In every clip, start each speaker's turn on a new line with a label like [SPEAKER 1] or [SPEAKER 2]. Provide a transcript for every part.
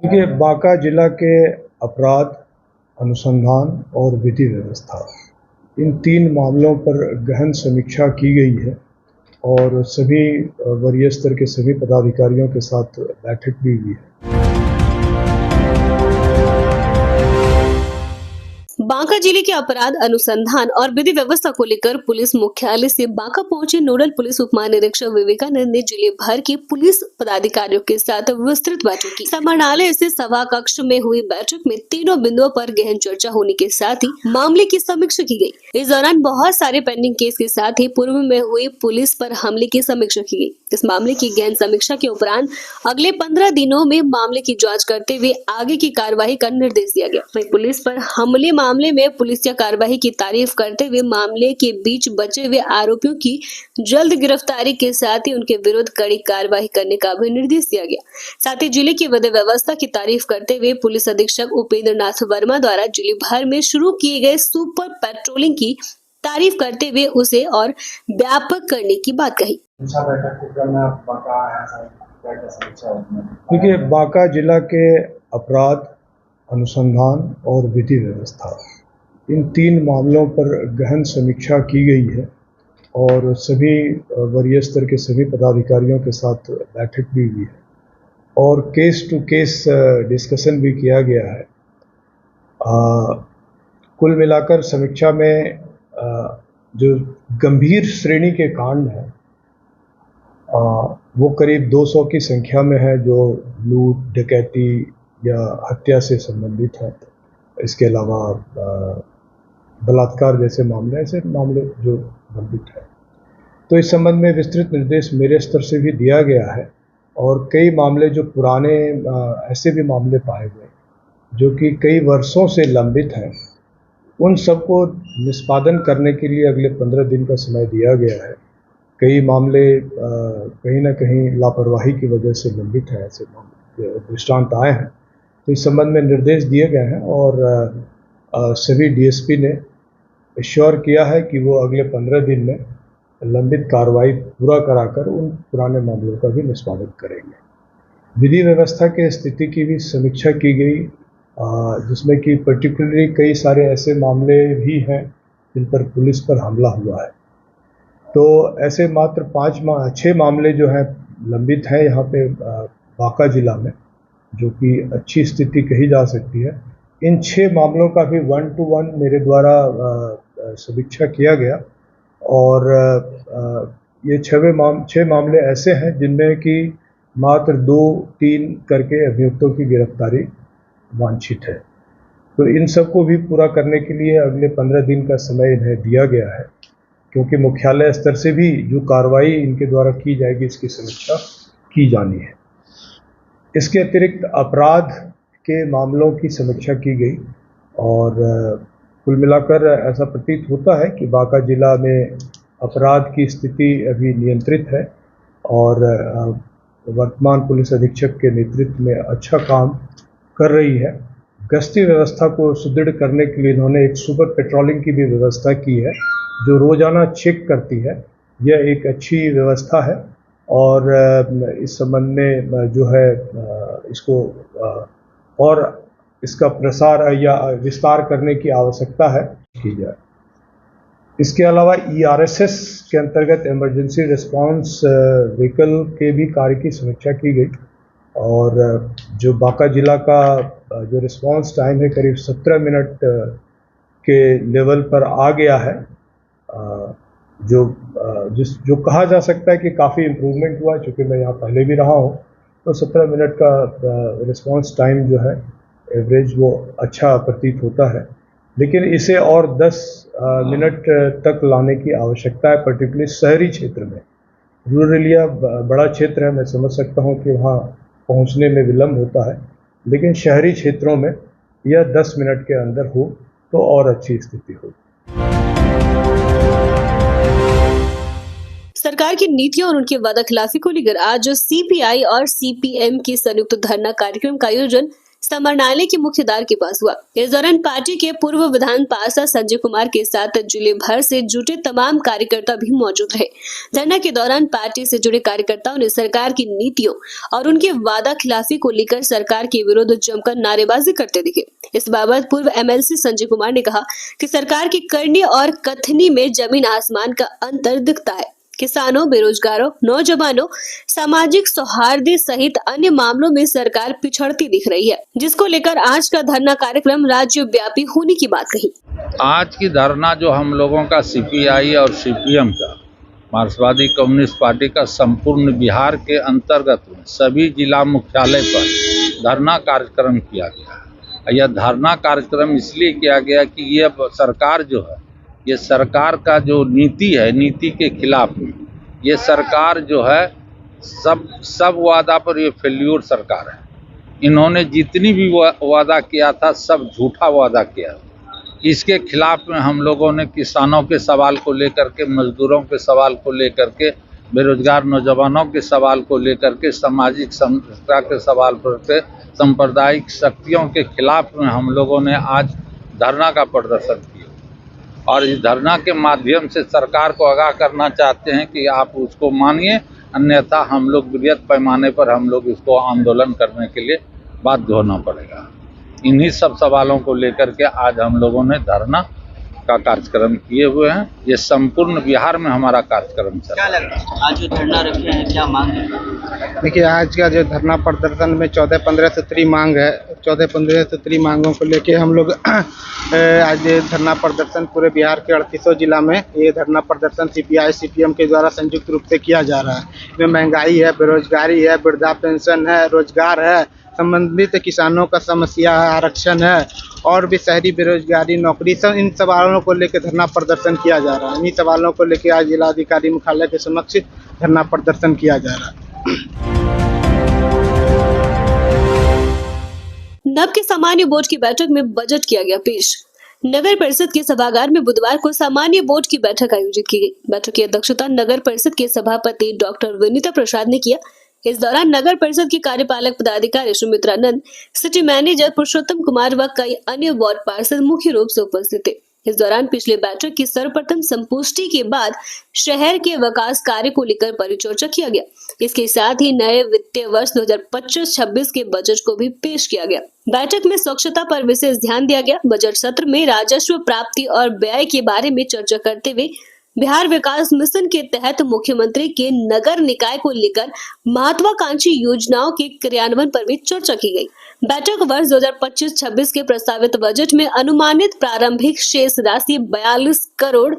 [SPEAKER 1] देखिए, बांका जिला के अपराध अनुसंधान और विधि व्यवस्था इन 3 मामलों पर गहन समीक्षा की गई है और सभी वरीय स्तर के सभी पदाधिकारियों के साथ बैठक भी हुई है।
[SPEAKER 2] बांका जिले के अपराध अनुसंधान और विधि व्यवस्था को लेकर पुलिस मुख्यालय से बांका पहुंचे नोडल पुलिस उप महानिरीक्षक विवेकानंद ने जिले भर के पुलिस पदाधिकारियों के साथ विस्तृत बैठक की। समाहरणालय से सभा कक्ष में हुई बैठक में तीनों बिंदुओं पर गहन चर्चा होने के साथ ही मामले की समीक्षा की गई। इस दौरान बहुत सारे पेंडिंग केस के साथ ही पूर्व में हुई पुलिस पर हमले की समीक्षा की गई। इस मामले की गहन समीक्षा के उपरांत अगले 15 दिनों में मामले की जांच करते हुए आगे की कार्रवाई का निर्देश दिया गया। वहीं पुलिस पर हमले मामले में पुलिस की कार्रवाई की तारीफ करते हुए मामले के बीच बचे हुए आरोपियों की जल्द गिरफ्तारी के साथ ही उनके विरुद्ध कड़ी कार्रवाई करने का भी निर्देश दिया गया। साथ ही जिले की विधि व्यवस्था की तारीफ करते हुए पुलिस अधीक्षक उपेंद्र नाथ वर्मा द्वारा जिले भर में शुरू किए गए सुपर पेट्रोलिंग की तारीफ करते हुए उसे और व्यापक करने की बात कही।
[SPEAKER 1] देखिए, बांका जिला के अपराध अनुसंधान और विधि व्यवस्था इन 3 मामलों पर गहन समीक्षा की गई है और सभी वरीय स्तर के सभी पदाधिकारियों के साथ बैठक भी हुई है और केस टू केस डिस्कशन भी किया गया है। कुल मिलाकर समीक्षा में जो गंभीर श्रेणी के कांड हैं वो करीब 200 की संख्या में है, जो लूट, डकैती या हत्या से संबंधित है। इसके अलावा बलात्कार जैसे मामले, ऐसे मामले जो गंभीर है। तो इस संबंध में विस्तृत निर्देश मेरे स्तर से भी दिया गया है और कई मामले जो पुराने ऐसे भी मामले पाए गए जो कि कई वर्षों से लंबित हैं, उन सबको निष्पादन करने के लिए अगले 15 दिन का समय दिया गया है। कई मामले कहीं न कहीं लापरवाही की वजह से लंबित हैं, ऐसे मामले दृष्टांत आए हैं। तो इस संबंध में निर्देश दिए गए हैं और सभी डीएसपी ने एश्योर किया है कि वो अगले 15 दिन में लंबित कार्रवाई पूरा कराकर उन पुराने मामलों का भी निष्पादन करेंगे। विधि व्यवस्था की स्थिति की भी समीक्षा की गई, जिसमें कि पर्टिकुलरली कई सारे ऐसे मामले भी हैं जिन पर पुलिस पर हमला हुआ है। तो ऐसे मात्र 6 मामले जो हैं लंबित हैं यहाँ पे बांका जिला में, जो कि अच्छी स्थिति कही जा सकती है। इन 6 मामलों का भी 1 to 1 मेरे द्वारा समीक्षा किया गया और ये 6 मामले ऐसे हैं जिनमें कि मात्र 2-3 करके अभियुक्तों की गिरफ्तारी वांछित है। तो इन सबको भी पूरा करने के लिए अगले 15 दिन का समय इन्हें दिया गया है, क्योंकि मुख्यालय स्तर से भी जो कार्रवाई इनके द्वारा की जाएगी इसकी समीक्षा की जानी है। इसके अतिरिक्त अपराध के मामलों की समीक्षा की गई और कुल मिलाकर ऐसा प्रतीत होता है कि बांका जिला में अपराध की स्थिति अभी नियंत्रित है और वर्तमान पुलिस अधीक्षक के नेतृत्व में अच्छा काम कर रही है। गश्ती व्यवस्था को सुदृढ़ करने के लिए इन्होंने एक सुपर पेट्रोलिंग की भी व्यवस्था की है, जो रोज़ाना चेक करती है। यह एक अच्छी व्यवस्था है और इस संबंध में जो है इसको और इसका प्रसार या विस्तार करने की आवश्यकता है की जाए। इसके अलावा ERSS के अंतर्गत इमरजेंसी रिस्पांस व्हीकल के भी कार्य की समीक्षा की गई और जो बांका जिला का जो रिस्पांस टाइम है करीब 17 मिनट के लेवल पर आ गया है, जो कहा जा सकता है कि काफ़ी इम्प्रूवमेंट हुआ। चूँकि मैं यहाँ पहले भी रहा हूँ, तो 17 मिनट का रिस्पांस टाइम जो है एवरेज वो अच्छा प्रतीत होता है, लेकिन इसे और 10 मिनट तक लाने की आवश्यकता है, पर्टिकुलरली शहरी क्षेत्र में। रूरल एरिया बड़ा क्षेत्र है, मैं समझ सकता हूँ कि वहाँ पहुँचने में विलम्ब होता है, लेकिन शहरी क्षेत्रों में यह 10 मिनट के अंदर हो तो और अच्छी स्थिति हो।
[SPEAKER 2] सरकार की नीतियों और उनके वादाखिलाफी को लेकर आज CPI और CPM के संयुक्त धरना कार्यक्रम का आयोजन समरनाले के मुख्य द्वार के पास हुआ। इस दौरान पार्टी के पूर्व विधान पार्षद संजय कुमार के साथ जिले भर से जुटे तमाम कार्यकर्ता भी मौजूद रहे। धरना के दौरान पार्टी से जुड़े कार्यकर्ताओं ने सरकार की नीतियों और उनके वादा खिलाफी को लेकर सरकार के विरुद्ध जमकर नारेबाजी करते दिखे। इस बाबत पूर्व एमएलसी संजय कुमार ने कहा कि सरकार की करनी और कथनी में जमीन आसमान का अंतर दिखता है। किसानों, बेरोजगारों, नौजवानों, सामाजिक सौहार्द सहित अन्य मामलों में सरकार पिछड़ती दिख रही है, जिसको लेकर आज का धरना कार्यक्रम राज्यव्यापी होने की बात कही।
[SPEAKER 3] आज की धरना जो हम लोगों का सीपीआई और सीपीएम का, मार्क्सवादी कम्युनिस्ट पार्टी का संपूर्ण बिहार के अंतर्गत सभी जिला मुख्यालय पर धरना कार्यक्रम किया गया। यह धरना कार्यक्रम इसलिए किया गया कि ये सरकार जो है, ये सरकार का जो नीति है, नीति के खिलाफ में ये सरकार जो है सब वादा पर ये फेल्यूर सरकार है। इन्होंने जितनी भी वादा किया था सब झूठा वादा किया। इसके खिलाफ में हम लोगों ने किसानों के सवाल को लेकर के, मजदूरों के सवाल को लेकर के, बेरोजगार नौजवानों के सवाल को लेकर के, सामाजिक समरसता के सवाल पर, सांप्रदायिक शक्तियों के खिलाफ में हम लोगों ने आज धरना का प्रदर्शन किया और इस धरना के माध्यम से सरकार को आगाह करना चाहते हैं कि आप उसको मानिए, अन्यथा हम लोग बृहत पैमाने पर हम लोग इसको आंदोलन करने के लिए बाध्य होना पड़ेगा। इन्हीं सब सवालों को लेकर के आज हम लोगों ने धरना का कार्यक्रम किए हुए हैं। ये संपूर्ण बिहार में हमारा कार्यक्रम चल रहा है।
[SPEAKER 4] क्या लगता है आज जो धरना रखे हैं, क्या मांग है?
[SPEAKER 5] देखिए, आज का जो धरना प्रदर्शन में 14-15 सूत्री मांग है। 14-15 सूत्री मांगों को लेके हम लोग आज धरना प्रदर्शन पूरे बिहार के 38 जिला में ये धरना प्रदर्शन सीपीआई सीपीएम के द्वारा संयुक्त रूप से किया जा रहा है। इसमें महंगाई है, बेरोजगारी है, वृद्धा पेंशन है, रोजगार है, संबंधित किसानों का समस्या है, आरक्षण है और भी शहरी बेरोजगारी, नौकरी, सब इन सवालों को लेकर धरना प्रदर्शन किया जा रहा है। इन्हीं सवालों को लेकर आज जिलाधिकारी मुख्यालय के समक्ष धरना प्रदर्शन किया जा रहा है।
[SPEAKER 2] नब के सामान्य बोर्ड की बैठक में बजट किया गया पेश। नगर परिषद के सभागार में बुधवार को सामान्य बोर्ड की बैठक आयोजित की गई। बैठक की अध्यक्षता नगर परिषद के सभापति डॉक्टर विनीता प्रसाद ने किया। इस दौरान नगर परिषद के कार्यपालक पदाधिकारी सुमित्रा नंद, सिटी मैनेजर पुरुषोत्तम कुमार व कई अन्य वार्ड पार्षद मुख्य रूप से उपस्थित थे। इस दौरान पिछले बैठक की सर्वप्रथम संपुष्टि के बाद शहर के विकास कार्य को लेकर परिचर्चा किया गया। इसके साथ ही नए वित्तीय वर्ष 2025-26 के बजट को भी पेश किया गया। बैठक में स्वच्छता पर विशेष ध्यान दिया गया। बजट सत्र में राजस्व प्राप्ति और व्यय के बारे में चर्चा करते हुए बिहार विकास मिशन के तहत मुख्यमंत्री के नगर निकाय को लेकर महत्वाकांक्षी योजनाओं के क्रियान्वयन पर भी चर्चा की गई। बैठक वर्ष 2025-26 के प्रस्तावित बजट में अनुमानित प्रारंभिक शेष राशि 42 करोड़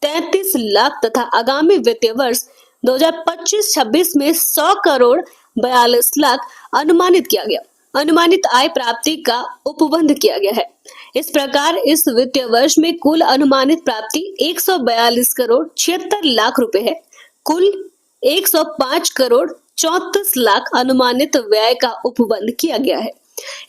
[SPEAKER 2] 33 लाख तथा आगामी वित्तीय वर्ष 2025-26 में 100 करोड़ 42 लाख अनुमानित किया गया। अनुमानित आय प्राप्ति का उपबंध किया गया है। इस प्रकार इस वित्तीय वर्ष में कुल अनुमानित प्राप्ति 142 करोड़ 76 लाख रुपए है। कुल 105 करोड़ 34 लाख अनुमानित व्यय का उपबंध किया गया है।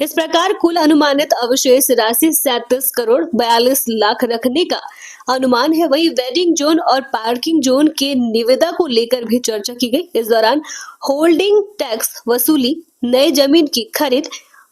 [SPEAKER 2] इस प्रकार कुल अनुमानित अवशेष राशि 37 करोड़ 42 लाख रखने का अनुमान है। वही वेडिंग जोन और पार्किंग जोन के निविदा को लेकर भी चर्चा की गई। इस दौरान होल्डिंग टैक्स वसूली, नए जमीन की खरीद,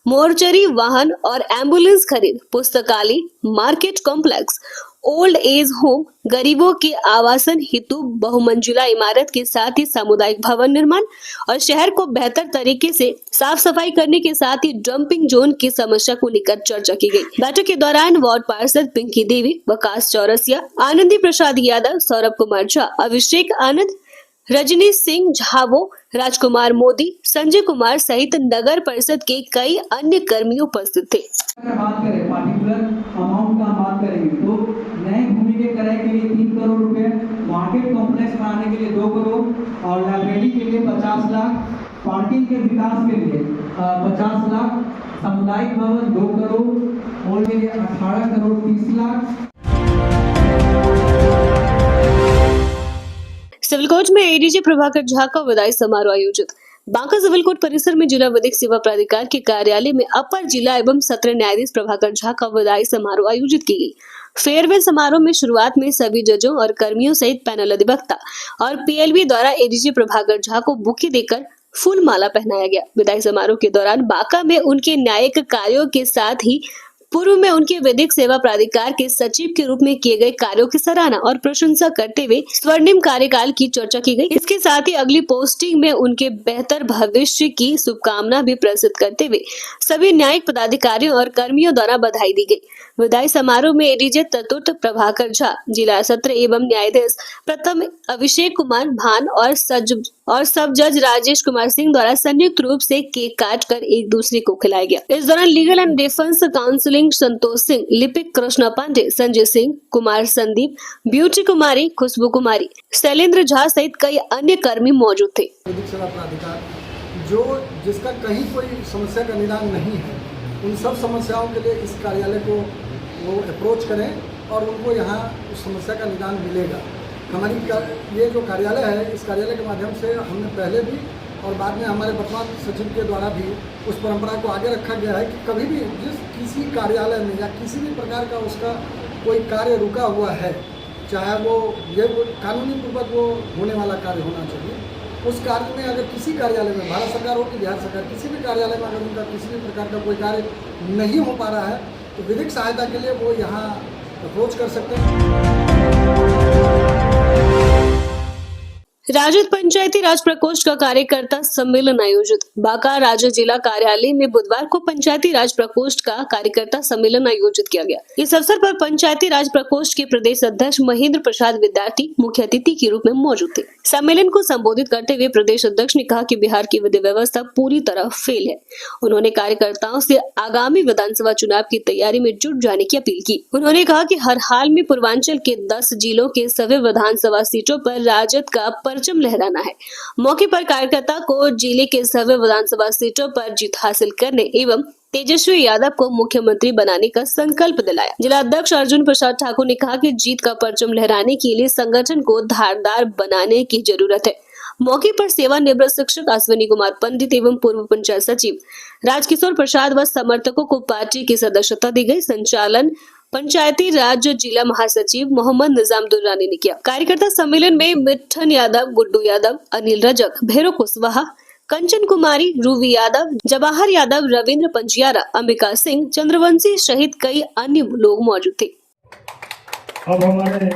[SPEAKER 2] मोर्चरी वाहन और एम्बुलेंस खरीद, पुस्तकालय, market complex, old age home, गरीबों के आवासन हेतु बहुमंजिला इमारत के साथ ही सामुदायिक भवन निर्माण और शहर को बेहतर तरीके से साफ सफाई करने के साथ ही डंपिंग जोन की समस्या को लेकर चर्चा की गई। बैठक के दौरान वार्ड पार्षद पिंकी देवी, वकास चौरसिया, आनंदी प्रसाद यादव, सौरभ कुमार झा, अभिषेक आनंद, रजनी सिंह झावो, राजकुमार मोदी, संजय कुमार सहित नगर परिषद के कई अन्य कर्मी उपस्थित थे।
[SPEAKER 6] बात करें पार्टिकुलर अमाउंट का बात करेंगे तो नए भूमि के क्रय के लिए 3 करोड़ रुपए, मार्केट कॉम्प्लेक्स बनाने के लिए 2 करोड़ और लाइब्रेरी के लिए 50 लाख, पार्किंग के विकास के लिए 50 लाख, सामुदायिक भवन 2 करोड़ और के लिए 18 करोड़ 30 लाख।
[SPEAKER 2] सिविल कोर्ट में एडीजी प्रभाकर झा का विदाई समारोह आयोजित। बांका सिविल कोर्ट परिसर में जिला विधिक सेवा प्राधिकार के कार्यालय में अपर जिला एवं सत्र न्यायाधीश प्रभाकर झा का विदाई समारोह आयोजित की गई। फेयरवेल समारोह में शुरुआत में सभी जजों और कर्मियों सहित पैनल अधिवक्ता और पीएलबी द्वारा एडीजी प्रभाकर झा को बुके देकर फूल माला पहनाया गया। विदाई समारोह के दौरान बांका में उनके न्यायिक कार्यों के साथ ही पूर्व में उनके विधिक सेवा प्राधिकार के सचिव के रूप में किए गए कार्यों की सराहना और प्रशंसा करते हुए स्वर्णिम कार्यकाल की चर्चा की गई। इसके साथ ही अगली पोस्टिंग में उनके बेहतर भविष्य की शुभकामना भी प्रस्तुत करते हुए सभी न्यायिक पदाधिकारियों और कर्मियों द्वारा बधाई दी गई। विदाई समारोह में एडीजे चतुर्थ प्रभाकर झा, जिला सत्र एवं न्यायाधीश प्रथम अभिषेक कुमार भान और सब जज राजेश कुमार सिंह द्वारा संयुक्त रूप से केक काटकर एक दूसरे को खिलाया गया। इस दौरान legal and defence counselling Santosh Singh, लिपिक कृष्णा पांडे, संजय सिंह, कुमार संदीप, ब्यूटी कुमारी, खुशबू कुमारी, शैलेंद्र झा सहित कई अन्य कर्मी मौजूद थे।
[SPEAKER 7] विधिक सेवा प्राधिकार जिसका कहीं कोई समस्या का निदान नहीं है, उन सब समस्याओं के लिए इस कार्यालय को वो अप्रोच करें और उनको यहाँ उस समस्या का निदान मिलेगा। हमारी ये जो कार्यालय है, इस कार्यालय के माध्यम से हमने पहले भी और बाद में हमारे वर्तमान सचिव के द्वारा भी उस परंपरा को आगे रखा गया है कि कभी भी किसी कार्यालय में या किसी भी प्रकार का उसका कोई कार्य रुका हुआ है, चाहे वो कानूनी पूर्वक वो होने वाला कार्य होना चाहिए, उस कार्य में अगर किसी कार्यालय में, भारत सरकार हो कि बिहार सरकार, किसी भी कार्यालय में अगर उनका किसी भी प्रकार का कोई कार्य नहीं हो पा रहा है तो विधिक सहायता के लिए वो यहाँ अप्रोच कर सकते हैं।
[SPEAKER 2] राजद पंचायती राज प्रकोष्ठ का कार्यकर्ता सम्मेलन आयोजित। बांका राज्य जिला कार्यालय में बुधवार को पंचायती राज प्रकोष्ठ का कार्यकर्ता सम्मेलन आयोजित किया गया। इस अवसर पर पंचायती राज प्रकोष्ठ के प्रदेश अध्यक्ष महेंद्र प्रसाद विद्यार्थी मुख्य अतिथि के रूप में मौजूद थे। सम्मेलन को संबोधित करते हुए प्रदेश अध्यक्ष ने कहा कि बिहार की विधि व्यवस्था पूरी तरह फेल है। उन्होंने कार्यकर्ताओं से आगामी विधानसभा चुनाव की तैयारी में जुट जाने की अपील की। उन्होंने कहा कि हर हाल में पूर्वांचल के 10 जिलों के सभी विधानसभा सीटों पर राजद का परचम लहराना है। मौके पर कार्यकर्ता को जिले के सभी विधानसभा सीटों पर जीत हासिल करने एवं तेजस्वी यादव को मुख्यमंत्री बनाने का संकल्प दिलाया। जिला अध्यक्ष अर्जुन प्रसाद ठाकुर ने कहा कि जीत का परचम लहराने के लिए संगठन को धारदार बनाने की जरूरत है। मौके पर सेवानिवृत्त शिक्षक अश्विनी कुमार पंडित एवं पूर्व पंचायत सचिव राजकिशोर प्रसाद व समर्थकों को पार्टी की सदस्यता दी गई। संचालन पंचायती राज जिला महासचिव मोहम्मद निजाम दुर्रानी ने किया। कार्यकर्ता सम्मेलन में मिठन यादव, गुड्डू यादव, अनिल रजक, भैरव कुशवाहा, कंचन कुमारी, रूवी यादव, जवाहर यादव, रविंद्र पंजियारा, अंबिका सिंह, चंद्रवंशी सहित कई अन्य लोग मौजूद थे।
[SPEAKER 8] अब हमारे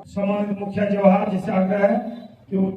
[SPEAKER 8] सम्मानित मुखिया जवाहर जी से आग्रह है कि वो